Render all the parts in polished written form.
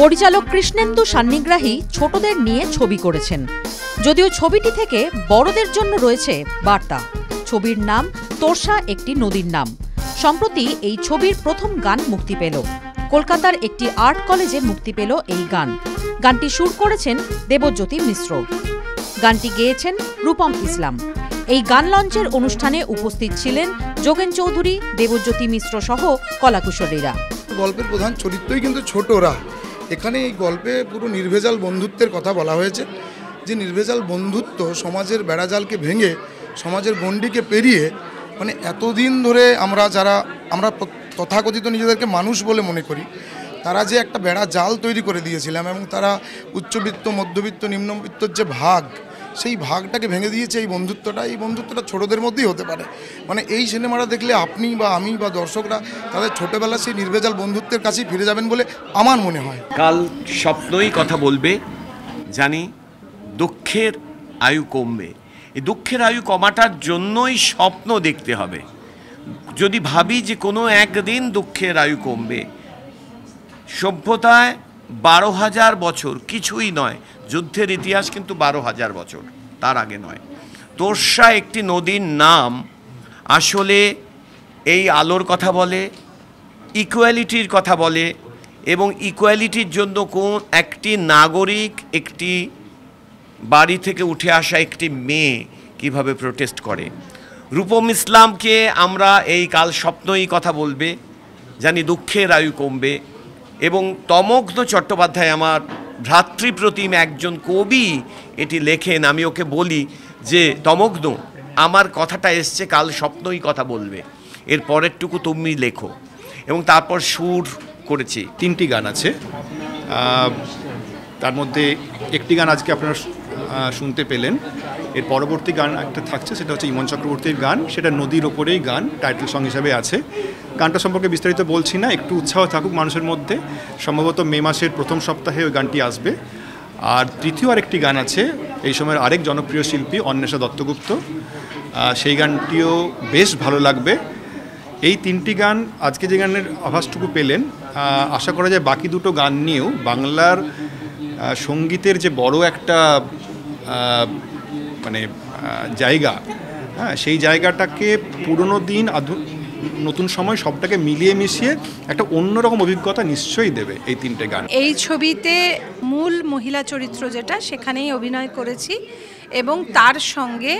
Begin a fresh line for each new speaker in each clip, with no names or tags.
পরিচালক কৃষ্ণেন্দু সান্নিগ্রাহী ছোটদের নিয়ে ছবি করেছেন, যদিও ছবিটি থেকে বড়দের জন্য রয়েছে বার্তা। ছবির নাম তোর্ষা একটি নদীর নাম। সম্প্রতি এই ছবির প্রথম গান মুক্তি পেল। কলকাতার একটি আর্ট কলেজে মুক্তি পেল এই গান। গানটি সুর করেছেন দেবজ্যোতি মিশ্র। গানটি গেয়েছেন রূপম ইসলাম। এই গান লঞ্চের অনুষ্ঠানে উপস্থিত ছিলেন যোগেন চৌধুরী, দেবজ্যোতি মিশ্র সহ কলাকুশলীরা।
গল্পের প্রধান চরিত্রই কিন্তু ছোটরা। এখানে এই গল্পে পুরো নির্ভেজাল বন্ধুত্বের কথা বলা হয়েছে, যে নির্ভেজাল বন্ধুত্ব সমাজের বেড়াজালকে ভেঙে, সমাজের গণ্ডিকে পেরিয়ে, মানে এতদিন ধরে আমরা তথাকথিত নিজেদেরকে মানুষ বলে মনে করি, তারা যে একটা বেড়া জাল তৈরি করে দিয়েছিলাম, এবং তারা উচ্চবিত্ত, মধ্যবিত্ত, নিম্নবিত্তর যে ভাগ, সেই ভাগটাকে ভেঙে দিয়েছে এই বন্ধুত্বটা ছোটদের মধ্যেই হতে পারে। মানে এই সিনেমাটা দেখলে আপনি বা আমি বা দর্শকরা তাদের ছোটবেলা সেই নির্ভেজাল বন্ধুত্বের কাছেই ফিরে যাবেন বলে আমার মনে হয়।
কাল স্বপ্নই কথা বলবে, জানি দুঃখের আয়ু কমবে। এই দুঃখের আয়ু কমাটার জন্যই স্বপ্ন দেখতে হবে। যদি ভাবি যে কোনো একদিন দুঃখের আয়ু কমবে, সভ্যতায় 12,000 বছর কিছুই নয়। যুদ্ধের ইতিহাস কিন্তু 12,000 বছর, তার আগে নয়। তোর্ষা একটি নদীর নাম আসলে এই আলোর কথা বলে, ইকুয়ালিটির কথা বলে, এবং ইকুয়ালিটির জন্য কোন একটি নাগরিক, একটি বাড়ি থেকে উঠে আসা একটি মেয়ে কিভাবে প্রোটেস্ট করে। রূপম ইসলামকে আমরা এই কাল স্বপ্নই কথা বলবে, জানি দুঃখের আয়ু কমবে। এবং তমগ্ন চট্টোপাধ্যায়, আমার ভ্রাতৃপ্রতিম একজন কবি, এটি লেখেন। আমি ওকে বলি যে তমগ্ন, আমার কথাটা এসছে, কাল স্বপ্নই কথা বলবে, এর পরেরটুকু তুমি লেখো। এবং তারপর সুর করেছি।
3টি গান আছে, তার মধ্যে একটি গান আজকে আপনারা শুনতে পেলেন। এর পরবর্তী গান একটা থাকছে, সেটা হচ্ছে ইমন চক্রবর্তীর গান। সেটা নদীর ওপরেই গান, টাইটেল সং হিসাবে আছে। গানটা সম্পর্কে বিস্তারিত বলছি না, একটু উৎসাহ থাকুক মানুষের মধ্যে। সম্ভবত মে মাসের প্রথম সপ্তাহে ওই গানটি আসবে। আর তৃতীয় আরেকটি গান আছে এই সময়ের আরেক জনপ্রিয় শিল্পী অন্বেষা দত্তগুপ্ত, সেই গানটিও বেশ ভালো লাগবে। এই 3টি গান, আজকে যে গানের আভাসটুকু পেলেন, আশা করা যায় বাকি দুটো গান নিয়েও বাংলার সঙ্গীতের যে বড় একটা মানে জায়গা, হ্যাঁ, সেই জায়গাটাকে পুরনো দিন নতুন সময় সবটাকে মিলিয়ে মিশিয়ে একটা অন্যরকম অভিজ্ঞতা নিশ্চয়ই দেবে এই 3টে গান।
এই ছবিতে মূল মহিলা চরিত্র যেটা, সেখানেই অভিনয় করেছি। এবং তার সঙ্গে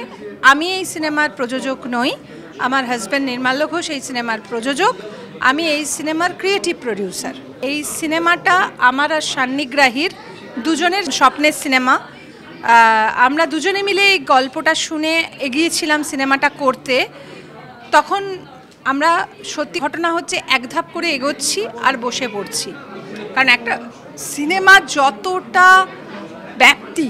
আমি এই সিনেমার প্রযোজক নই, আমার হাজব্যান্ড নির্মাল্য ঘোষ এই সিনেমার প্রযোজক, আমি এই সিনেমার ক্রিয়েটিভ প্রডিউসার। এই সিনেমাটা আমার আর সান্নিগ্রাহীর দুজনের স্বপ্নের সিনেমা। আমরা দুজনে মিলে এই গল্পটা শুনে এগিয়েছিলাম সিনেমাটা করতে। তখন আমরা, সত্যি ঘটনা হচ্ছে, এক ধাপ করে এগোচ্ছি আর বসে পড়ছি। কারণ একটা সিনেমা যতটা ব্যাপ্তি,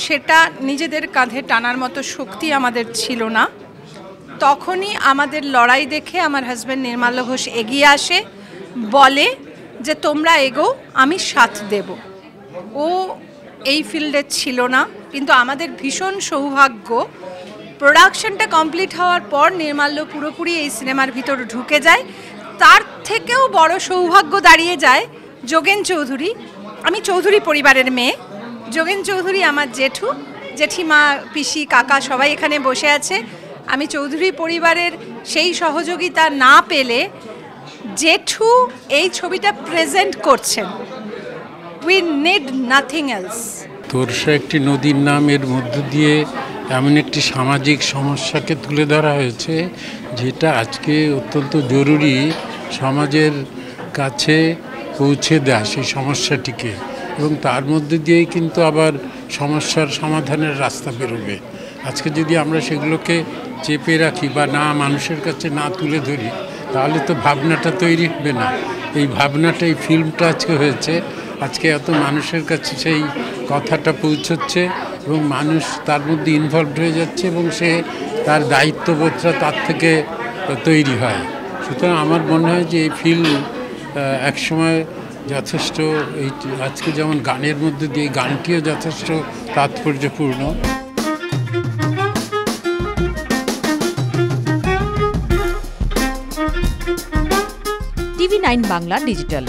সেটা নিজেদের কাঁধে টানার মতো শক্তি আমাদের ছিল না। তখনই আমাদের লড়াই দেখে আমার হাজব্যান্ড নির্মাল্য ঘোষ এগিয়ে আসে, বলে যে তোমরা এগো, আমি সাথ দেব। ও এই ফিল্ডে ছিল না, কিন্তু আমাদের ভীষণ সৌভাগ্য, প্রোডাকশনটা কমপ্লিট হওয়ার পর নির্মাল্য পুরোপুরি এই সিনেমার ভিতর ঢুকে যায়। তার থেকেও বড় সৌভাগ্য দাঁড়িয়ে যায় যোগেন চৌধুরী। আমি চৌধুরী পরিবারের মেয়ে, যোগেন চৌধুরী আমার জেঠু, জেঠিমা, পিসি, কাকা সবাই এখানে বসে আছে। আমি চৌধুরী পরিবারের সেই সহযোগিতা না পেলে জেঠু এই ছবিটা প্রেজেন্ট করছেন। We need nothing else.
Torsa একটি নদীর নামের মধ্য দিয়ে এমন একটি সামাজিক সমস্যাকে তুলে ধরা হয়েছে, যেটা আজকে অত্যন্ত জরুরি সমাজের কাছে পৌঁছে দেয় সেই সমস্যাটিকে, এবং তার মধ্যে দিয়েই কিন্তু আবার সমস্যার সমাধানের রাস্তা বেরোবে। আজকে যদি আমরা সেগুলোকে চেপে রাখি বা না মানুষের কাছে না তুলে ধরি, তাহলে তো ভাবনাটা তৈরি হবে না। এই ভাবনাটা, এই ফিল্মটা আজকে হয়েছে, আজকে এত মানুষের কাছে সেই কথাটা পৌঁছচ্ছে এবং মানুষ তার মধ্যে ইনভলভড হয়ে যাচ্ছে, এবং সে তার দায়িত্ববোধটা তার থেকে তৈরি হয়। সুতরাং আমার মনে হয় যে এই ফিল্ম একসময় যথেষ্ট, এই আজকে যেমন গানের মধ্যে দিয়ে গানটিও যথেষ্ট তাৎপর্যপূর্ণ।
TV9 Bangla digital.